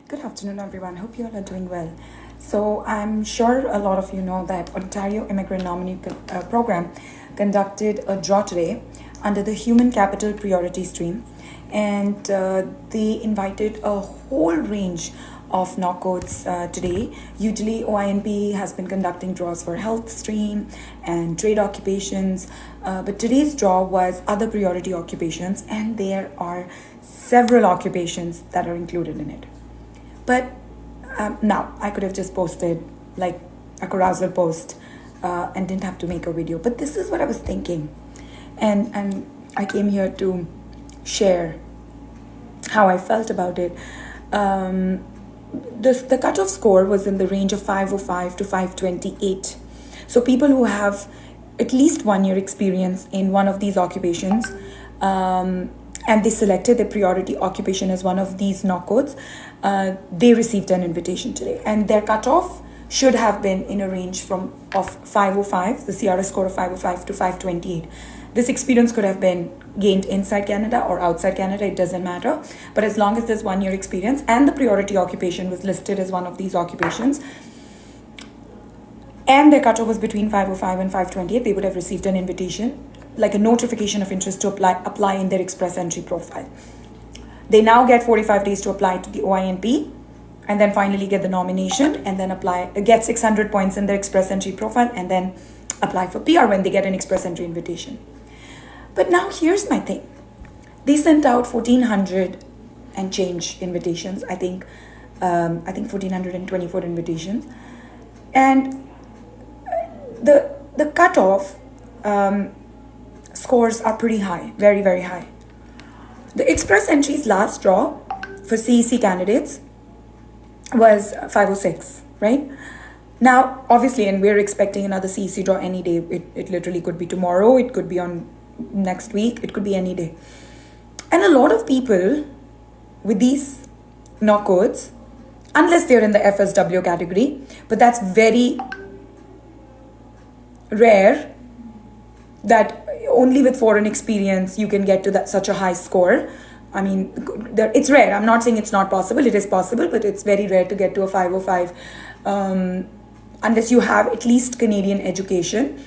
Good afternoon, everyone. Hope you all are doing well. So, I'm sure a lot of you know that Ontario Immigrant Nominee Program conducted a draw today under the Human Capital Priority Stream, and they invited a whole range of knockouts today. Usually, OINP has been conducting draws for health stream and trade occupations, but today's draw was other priority occupations, and there are several occupations that are included in it. But now I could have just posted like a carousel post and didn't have to make a video. But this is what I was thinking. And I came here to share how I felt about it. The cutoff score was in the range of 505 to 528. So people who have at least 1 year experience in one of these occupations, and they selected their priority occupation as one of these knockouts, they received an invitation today. And their cutoff should have been in a range of 505, the CRS score of 505 to 528. This experience could have been gained inside Canada or outside Canada, it doesn't matter. But as long as there's 1 year experience and the priority occupation was listed as one of these occupations, and their cutoff was between 505 and 528, they would have received an invitation, like a notification of interest to apply in their express entry profile. They now get 45 days to apply to the OINP, and then finally get the nomination, and then get 600 points in their express entry profile, and then apply for PR when they get an express entry invitation. But now here's my thing. They sent out 1,400 and change invitations. I think 1,424 invitations, and the cutoff scores are pretty high, very, very high. The express entry's last draw for CEC candidates was 506, right? Now, obviously, and we're expecting another CEC draw any day. It literally could be tomorrow, it could be on next week, it could be any day. And a lot of people with these knockouts, unless they're in the FSW category, but that's very rare that only with foreign experience you can get to such a high score. I mean, it's rare. I'm not saying it's not possible. It is possible, but it's very rare to get to a 505 unless you have at least Canadian education.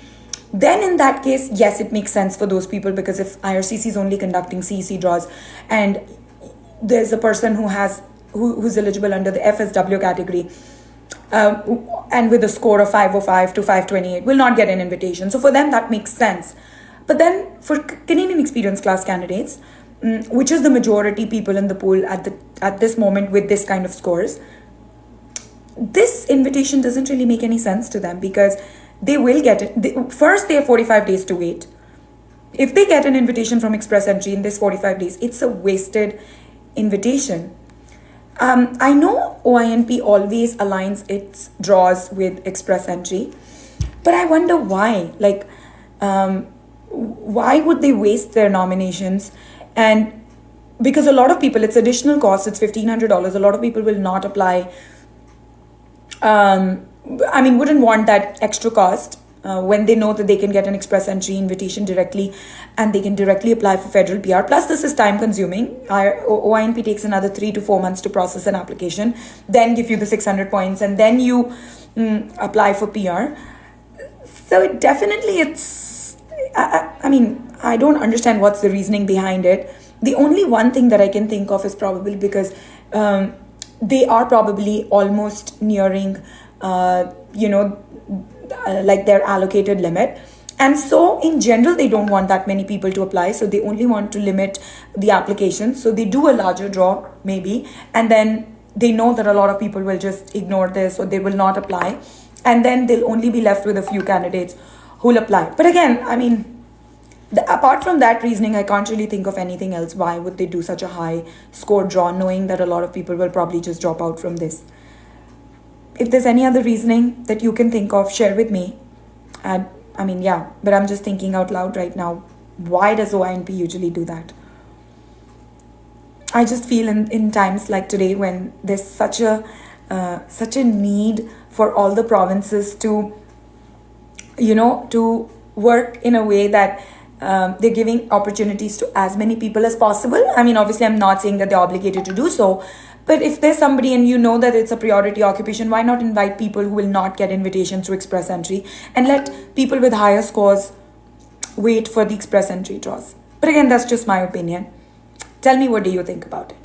Then in that case, yes, it makes sense for those people, because if IRCC is only conducting CEC draws and there's a person who's eligible under the FSW category, and with a score of 505 to 528 will not get an invitation. So for them, that makes sense. But then for Canadian experience class candidates, which is the majority people in the pool at this moment with this kind of scores, this invitation doesn't really make any sense to them, because they will get it. First, they have 45 days to wait. If they get an invitation from express entry in this 45 days, it's a wasted invitation. I know OINP always aligns its draws with express entry, but I wonder why. Like, why would they waste their nominations? And because a lot of people, it's additional cost, it's $1,500. A lot of people will not apply. Wouldn't want that extra cost when they know that they can get an express entry invitation directly, and they can directly apply for federal PR. Plus, this is time consuming. OINP takes another 3 to 4 months to process an application, then give you the 600 points, and then you apply for PR. So I don't understand what's the reasoning behind it. The only one thing that I can think of is probably because they are probably almost nearing, like their allocated limit. And so in general, they don't want that many people to apply. So they only want to limit the applications. So they do a larger draw maybe. And then they know that a lot of people will just ignore this, or they will not apply. And then they'll only be left with a few candidates who'll apply. But again, apart from that reasoning, I can't really think of anything else. Why would they do such a high score draw, knowing that a lot of people will probably just drop out from this? If there's any other reasoning that you can think of, share with me. But I'm just thinking out loud right now. Why does OINP usually do that? I just feel in times like today, when there's such a need for all the provinces to work in a way that they're giving opportunities to as many people as possible. I mean, obviously, I'm not saying that they're obligated to do so, But if there's somebody and you know that it's a priority occupation, why not invite people who will not get invitations through express entry and let people with higher scores wait for the express entry draws? But again, that's just my opinion. Tell me, what do you think about it?